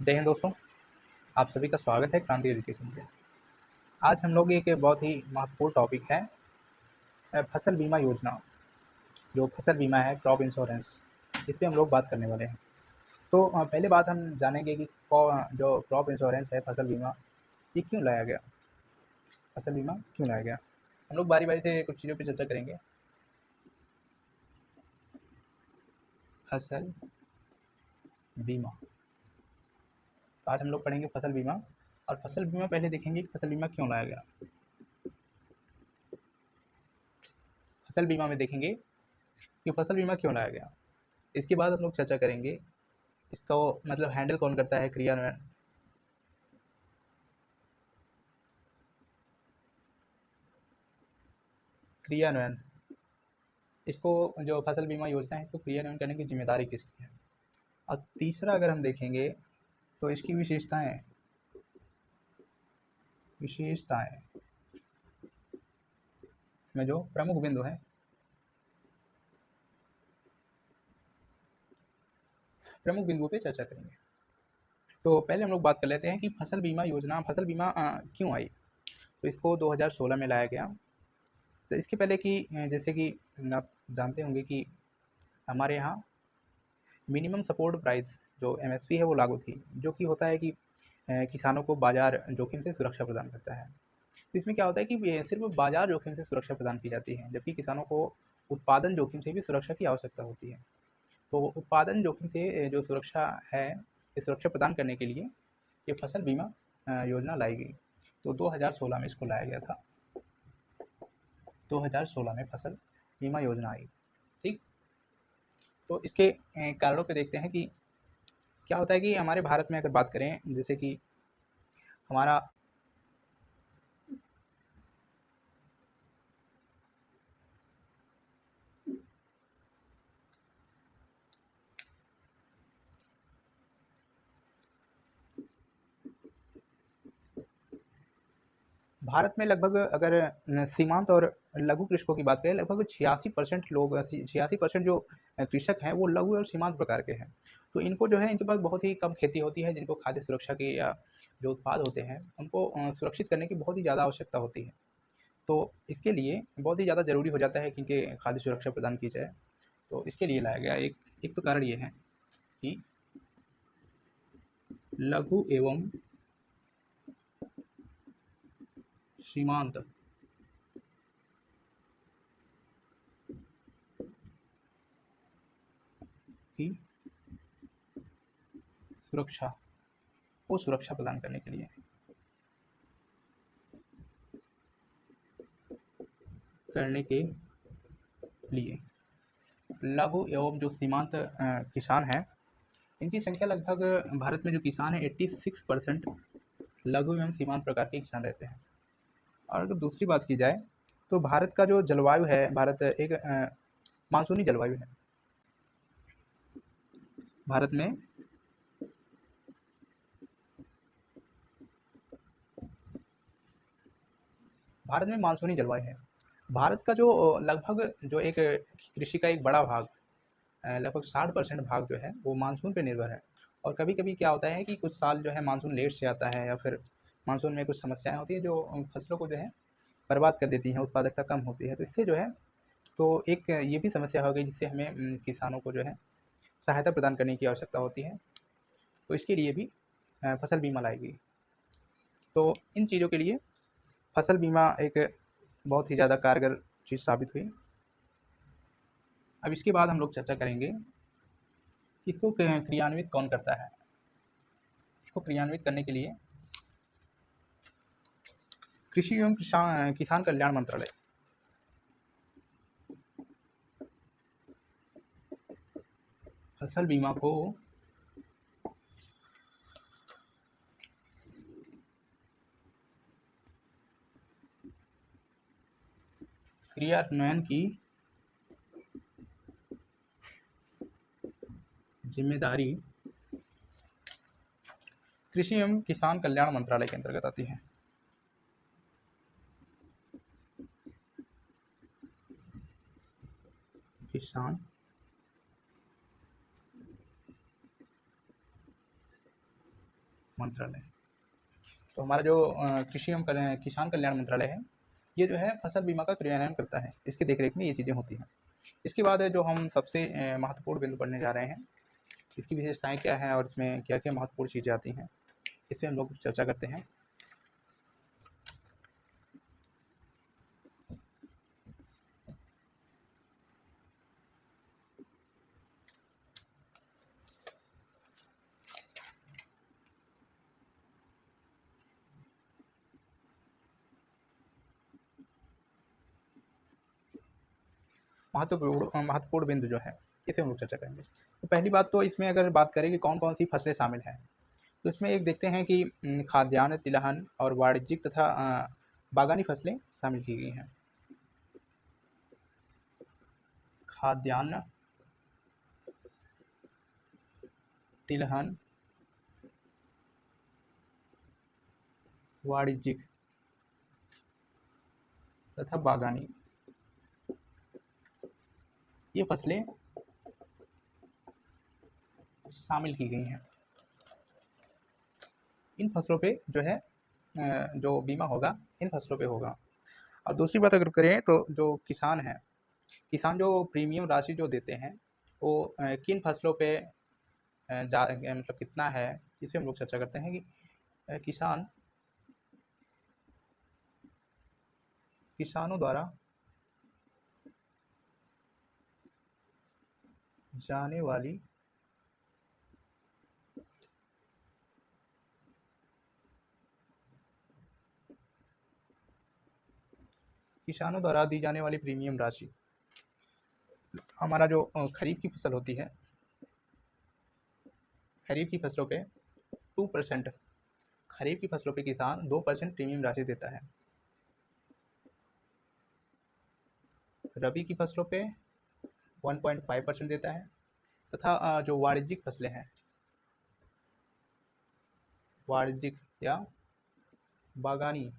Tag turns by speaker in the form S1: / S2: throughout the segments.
S1: जय हिंद दोस्तों, आप सभी का स्वागत है क्रांति एजुकेशन पे। आज हम लोग एक बहुत ही महत्वपूर्ण टॉपिक है फसल बीमा योजना। जो फसल बीमा है, क्रॉप इंश्योरेंस, इस पे हम लोग बात करने वाले हैं। तो पहले बात हम जानेंगे कि जो क्रॉप इंश्योरेंस है, फसल बीमा, ये क्यों लाया गया, फसल बीमा क्यों लाया गया। हम लोग बारी बारी से कुछ चीज़ों पर चर्चा करेंगे। फसल बीमा, तो आज हम लोग पढ़ेंगे फसल बीमा। और फसल बीमा पहले देखेंगे कि फसल बीमा क्यों लाया गया। फसल बीमा में देखेंगे कि फसल बीमा क्यों लाया गया। इसके बाद हम लोग चर्चा करेंगे इसका मतलब हैंडल कौन करता है, क्रियान्वयन। क्रियान्वयन, इसको जो फसल बीमा योजना है, इसको क्रियान्वयन करने की जिम्मेदारी किसकी है। और तीसरा अगर हम देखेंगे तो इसकी विशेषताएं, इसमें जो प्रमुख बिंदु है, प्रमुख बिंदुओं पे चर्चा करेंगे। तो पहले हम लोग बात कर लेते हैं कि फसल बीमा योजना, फसल बीमा क्यों आई। तो इसको 2016 में लाया गया। तो इसके पहले की जैसे कि आप जानते होंगे कि हमारे यहाँ मिनिमम सपोर्ट प्राइस जो एमएसपी है वो लागू थी, जो कि होता है कि किसानों को बाजार जोखिम से सुरक्षा प्रदान करता है। तो इसमें क्या होता है कि सिर्फ बाजार जोखिम से सुरक्षा प्रदान की जाती है, जबकि किसानों को उत्पादन जोखिम से भी सुरक्षा की आवश्यकता होती है। तो उत्पादन जोखिम से जो सुरक्षा है, ये सुरक्षा प्रदान करने के लिए ये फसल बीमा योजना लाई गई। तो 2016 में इसको लाया गया था। 2016 में फसल बीमा योजना आई। ठीक, तो इसके कारणों पे देखते हैं कि क्या होता है कि हमारे भारत में अगर बात करें, जैसे कि हमारा भारत में लगभग अगर सीमांत और लघु कृषकों की बात करें, लगभग 86% लोग, 86% जो कृषक हैं वो लघु और सीमांत प्रकार के हैं। तो इनको जो है, इनके पास बहुत ही कम खेती होती है, जिनको खाद्य सुरक्षा की या जो उत्पाद होते हैं उनको सुरक्षित करने की बहुत ही ज़्यादा आवश्यकता होती है। तो इसके लिए बहुत ही ज़्यादा ज़रूरी हो जाता है कि इनके खाद्य सुरक्षा प्रदान की जाए। तो इसके लिए लाया गया। एक तो कारण ये है कि लघु एवं सीमांत की सुरक्षा को सुरक्षा प्रदान करने के लिए लघु एवं जो सीमांत किसान हैं, इनकी संख्या लगभग भारत में जो किसान है 86% लघु एवं सीमांत प्रकार के किसान रहते हैं। और अगर दूसरी बात की जाए तो भारत का जो जलवायु है, भारत एक मानसूनी जलवायु है। भारत में मानसूनी जलवायु है। भारत का जो लगभग जो एक कृषि का एक बड़ा भाग, लगभग 60% भाग जो है वो मानसून पे निर्भर है। और कभी कभी क्या होता है कि कुछ साल जो है मानसून लेट से आता है, या फिर मानसून में कुछ समस्याएं होती है जो फसलों को जो है बर्बाद कर देती हैं, उत्पादकता कम होती है। तो इससे जो है, तो एक ये भी समस्या हो गई, जिससे हमें किसानों को जो है सहायता प्रदान करने की आवश्यकता होती है। तो इसके लिए भी फसल बीमा लाई गई। तो इन चीज़ों के लिए फसल बीमा एक बहुत ही ज़्यादा कारगर चीज़ साबित हुई। अब इसके बाद हम लोग चर्चा करेंगे कि इसको क्रियान्वित कौन करता है। इसको क्रियान्वित करने के लिए कृषि एवं किसान कल्याण मंत्रालय, फसल बीमा को क्रियान्वयन की जिम्मेदारी कृषि एवं किसान कल्याण मंत्रालय के अंतर्गत आती है। किसान मंत्रालय। तो हमारा जो कृषि एवं किसान कल्याण मंत्रालय है, ये जो है फसल बीमा का क्रियान्वयन करता है, इसकी देखरेख में ये चीज़ें होती हैं। इसके बाद जो हम सबसे महत्वपूर्ण बिंदु पढ़ने जा रहे हैं, इसकी विशेषताएँ क्या हैं और इसमें क्या-क्या महत्वपूर्ण चीज़ें आती हैं, इस पे हम लोग चर्चा करते हैं। महत्वपूर्ण बिंदु जो है, इसे हम लोग चर्चा करेंगे। तो पहली बात तो इसमें अगर बात करें कि कौन-कौन सी फसलें शामिल हैं, तो इसमें एक देखते हैं कि खाद्यान्न, तिलहन और वाणिज्यिक तथा बागानी फसलें शामिल की गई हैं। खाद्यान्न, तिलहन, वाणिज्यिक तथा बागानी, ये फसलें शामिल की गई हैं। इन फसलों पे जो है जो बीमा होगा, इन फसलों पे होगा। और दूसरी बात अगर करें तो जो किसान हैं, किसान जो प्रीमियम राशि जो देते हैं, वो किन फसलों पे मतलब कितना है, इस पे हम लोग चर्चा करते हैं कि किसानों द्वारा जाने वाली किसानों द्वारा दी जाने वाली प्रीमियम राशि, हमारा जो खरीफ की फसल होती है, खरीफ की फसलों पे 2%, खरीफ की फसलों पे किसान 2% प्रीमियम राशि देता है। रबी की फसलों पे 1.5% देता है, तथा जो वाणिज्यिक फसलें हैं, वाणिज्यिक या बागानी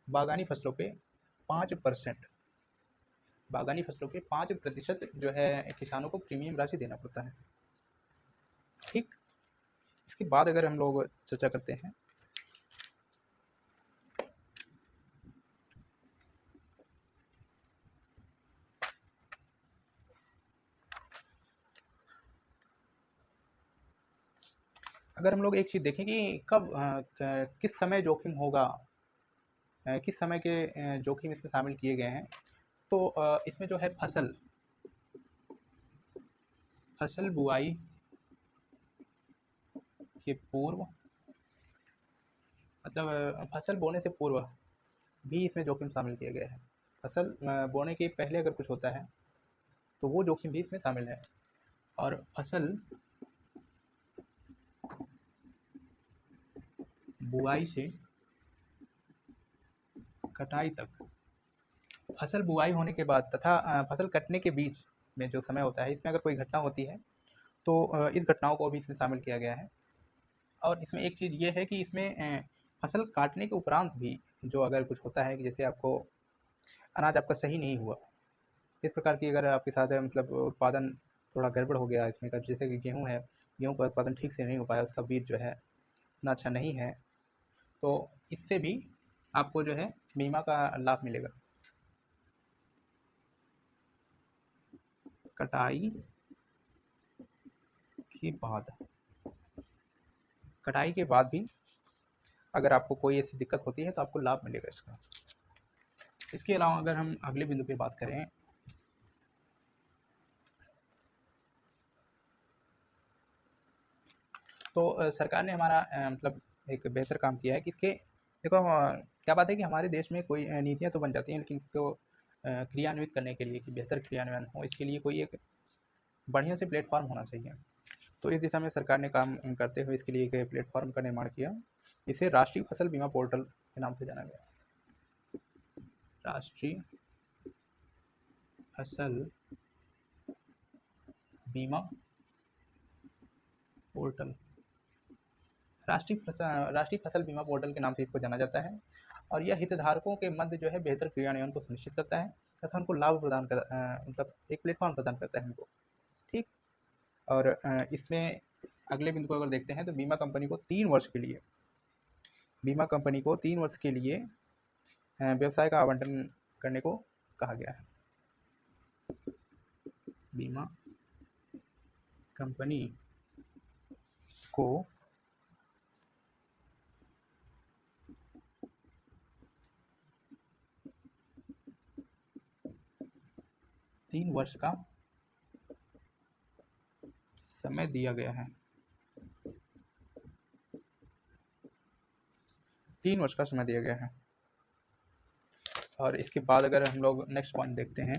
S1: बागानी फसलों पे 5%, बागानी फसलों पे 5% जो है किसानों को प्रीमियम राशि देना पड़ता है। ठीक, इसके बाद अगर हम लोग चर्चा करते हैं अगर हम लोग एक चीज़ देखें कि कब किस समय जोखिम होगा, किस समय के जोखिम इसमें शामिल किए गए हैं, तो इसमें जो है फसल बुआई के पूर्व, मतलब फसल बोने से पूर्व भी इसमें जोखिम शामिल किया गया है। फसल बोने के पहले अगर कुछ होता है तो वो जोखिम भी इसमें शामिल है। और फसल बुआई से कटाई तक, फसल बुआई होने के बाद तथा फसल कटने के बीच में जो समय होता है, इसमें अगर कोई घटना होती है तो इस घटनाओं को भी इसमें शामिल किया गया है। और इसमें एक चीज़ ये है कि इसमें फसल काटने के उपरांत भी जो अगर कुछ होता है कि जैसे आपको अनाज आपका सही नहीं हुआ, इस प्रकार की अगर आपके साथ मतलब उत्पादन थोड़ा गड़बड़ हो गया इसमें का, जैसे कि गेहूँ है, गेहूँ का उत्पादन ठीक से नहीं हो पाया, उसका बीज जो है इतना अच्छा नहीं है, तो इससे भी आपको जो है बीमा का लाभ मिलेगा। कटाई के बाद, कटाई के बाद भी अगर आपको कोई ऐसी दिक्कत होती है तो आपको लाभ मिलेगा इसका। इसके अलावा अगर हम अगले बिंदु पे बात करें, तो सरकार ने हमारा मतलब एक बेहतर काम किया है कि इसके देखो क्या बात है कि हमारे देश में कोई नीतियाँ तो बन जाती हैं, लेकिन इसको क्रियान्वित करने के लिए कि बेहतर क्रियान्वयन हो, इसके लिए कोई एक बढ़िया से प्लेटफॉर्म होना चाहिए। तो इस दिशा में सरकार ने काम करते हुए इसके लिए एक प्लेटफॉर्म का निर्माण किया। इसे राष्ट्रीय फसल बीमा पोर्टल के नाम से जाना गया। राष्ट्रीय फसल बीमा पोर्टल, राष्ट्रीय फसल बीमा पोर्टल के नाम से इसको जाना जाता है। और यह हितधारकों के मध्य जो है बेहतर क्रियान्वयन को सुनिश्चित करता है तथा उनको लाभ प्रदान मतलब एक प्लेटफॉर्म प्रदान करता है उनको। ठीक, और इसमें अगले बिंदु को अगर देखते हैं तो बीमा कंपनी को 3 वर्ष के लिए, बीमा कंपनी को 3 वर्ष के लिए व्यवसाय का आवंटन करने को कहा गया है। बीमा कंपनी को 3 वर्ष का समय दिया गया है, 3 वर्ष का समय दिया गया है। और इसके बाद अगर हम लोग नेक्स्ट पॉइंट देखते हैं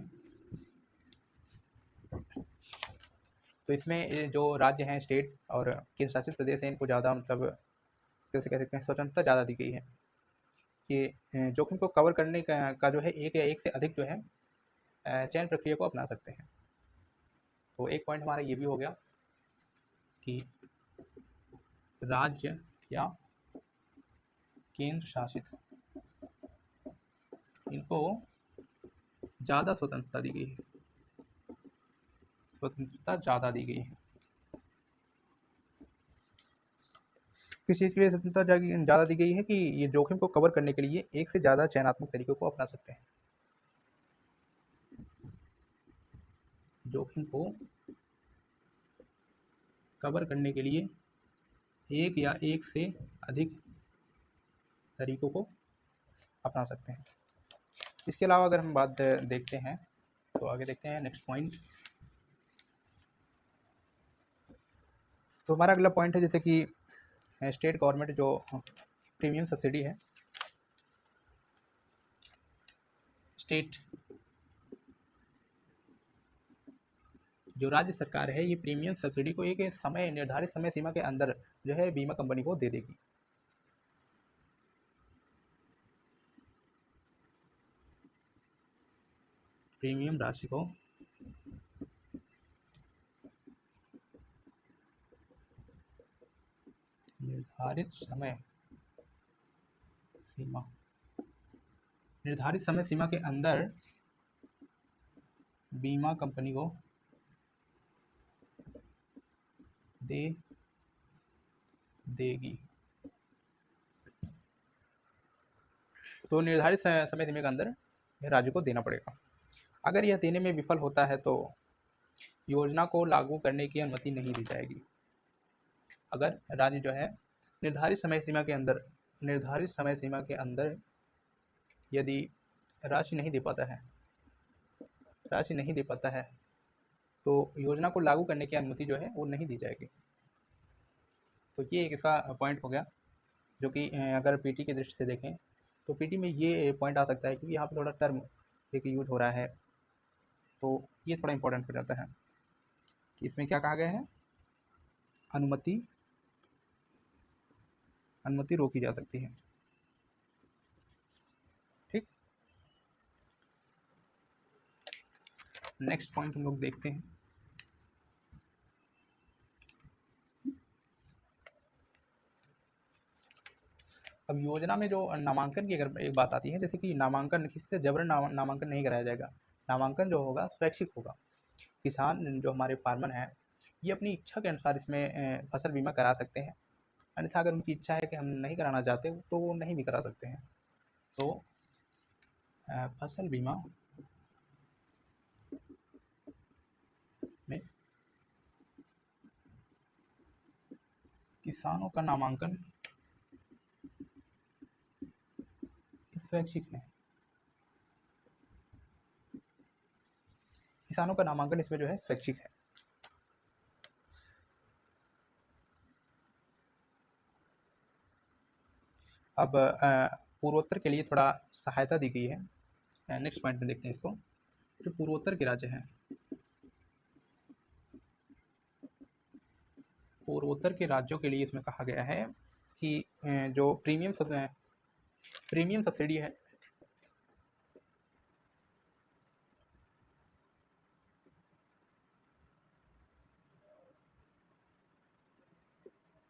S1: तो इसमें जो राज्य हैं, स्टेट और केंद्र शासित प्रदेश हैं, इनको ज़्यादा मतलब कैसे कह सकते हैं, स्वतंत्रता ज़्यादा दी गई है कि जोखिम को कवर करने का जो है एक या एक से अधिक जो है चयन प्रक्रिया को अपना सकते हैं। तो एक पॉइंट हमारा ये भी हो गया कि राज्य या केंद्र शासित इनको ज़्यादा स्वतंत्रता दी गई है, स्वतंत्रता ज़्यादा दी गई है। किस चीज़ के लिए स्वतंत्रता ज़्यादा दी गई है कि ये जोखिम को कवर करने के लिए एक से ज़्यादा चयनात्मक तरीकों को अपना सकते हैं। जोखिम को कवर करने के लिए एक या एक से अधिक तरीकों को अपना सकते हैं। इसके अलावा अगर हम बात देखते हैं तो आगे देखते हैं नेक्स्ट पॉइंट। तो हमारा अगला पॉइंट है जैसे कि स्टेट गवर्नमेंट जो प्रीमियम सब्सिडी है, स्टेट जो राज्य सरकार है ये प्रीमियम सब्सिडी को एक समय निर्धारित समय सीमा के अंदर जो है बीमा कंपनी को दे देगी। प्रीमियम राशि को निर्धारित समय सीमा, निर्धारित समय सीमा के अंदर बीमा कंपनी को दे देगी। तो निर्धारित समय सीमा के अंदर राज्य को देना पड़ेगा। अगर यह देने में विफल होता है तो योजना को लागू करने की अनुमति नहीं दी जाएगी। अगर राज्य जो है निर्धारित समय सीमा के अंदर, निर्धारित समय सीमा के अंदर यदि राशि नहीं दे पाता है, राशि नहीं दे पाता है तो योजना को लागू करने की अनुमति जो है वो नहीं दी जाएगी। तो ये एक इसका पॉइंट हो गया जो कि अगर पीटी की दृष्टि से देखें तो पीटी में ये पॉइंट आ सकता है क्योंकि यहाँ पे थोड़ा टर्म एक यूज हो रहा है, तो ये थोड़ा इंपॉर्टेंट हो जाता है कि इसमें क्या कहा गया है, अनुमति, अनुमति रोकी जा सकती है। ठीक, नेक्स्ट पॉइंट हम लोग देखते हैं। अब योजना में जो नामांकन की अगर एक बात आती है, जैसे कि नामांकन किसी से जबरन नामांकन नहीं कराया जाएगा, नामांकन जो होगा स्वैच्छिक होगा। किसान जो हमारे फार्मर हैं ये अपनी इच्छा के अनुसार इसमें फसल बीमा करा सकते हैं, अन्यथा अगर उनकी इच्छा है कि हम नहीं कराना चाहते तो वो नहीं भी करा सकते हैं। तो फसल बीमा में किसानों का नामांकन स्वैच्छिक है, किसानों का नामांकन इसमें जो है स्वैच्छिक है। अब पूर्वोत्तर के लिए थोड़ा सहायता दी गई है। नेक्स्ट पॉइंट में देखते हैं इसको। जो पूर्वोत्तर के राज्य हैं, पूर्वोत्तर के राज्यों के लिए इसमें कहा गया है कि जो प्रीमियम सब्सिडी है,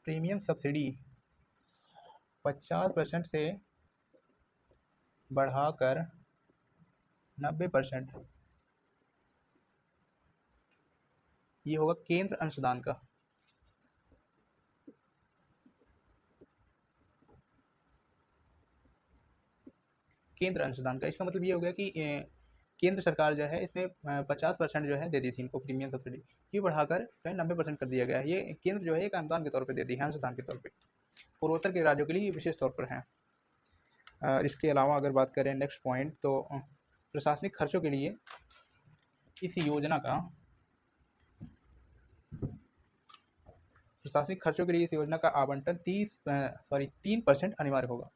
S1: प्रीमियम सब्सिडी 50% से बढ़ाकर 90% ये होगा केंद्र अंशदान का, केंद्र अंशदान का। इसका मतलब ये हो गया कि केंद्र सरकार जो है इसमें 50% जो है दे दी थी इनको प्रीमियम सब्सिडी, ये बढ़ाकर जो है 90% कर दिया गया है। ये केंद्र जो है एक अनुदान के तौर पे दे दी है, अंशदान के तौर पे। पूर्वोत्तर के राज्यों के लिए ये विशेष तौर पर है। इसके अलावा अगर बात करें नेक्स्ट पॉइंट, तो प्रशासनिक खर्चों के लिए इस योजना का आवंटन 3% अनिवार्य होगा।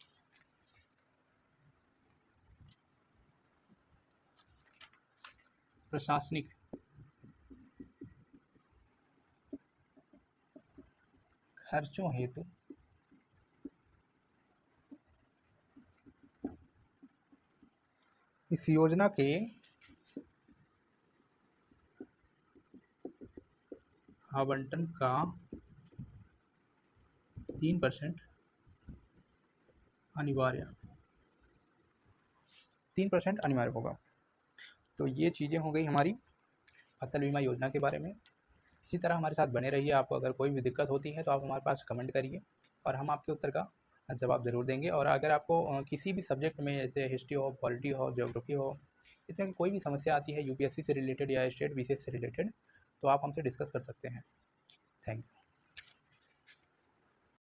S1: प्रशासनिक खर्चों हेतु इस योजना के आवंटन का 3% अनिवार्य 3% अनिवार्य होगा। तो ये चीज़ें हो गई हमारी फसल बीमा योजना के बारे में। इसी तरह हमारे साथ बने रहिए। आपको अगर कोई भी दिक्कत होती है तो आप हमारे पास कमेंट करिए और हम आपके उत्तर का जवाब ज़रूर देंगे। और अगर आपको किसी भी सब्जेक्ट में, जैसे हिस्ट्री हो, पॉलिटी हो, ज्योग्राफी हो, इसमें कोई भी समस्या आती है यूपीएससी से रिलेटेड या स्टेट बीसीएस से रिलेटेड, तो आप हमसे डिस्कस कर सकते हैं। Thank you.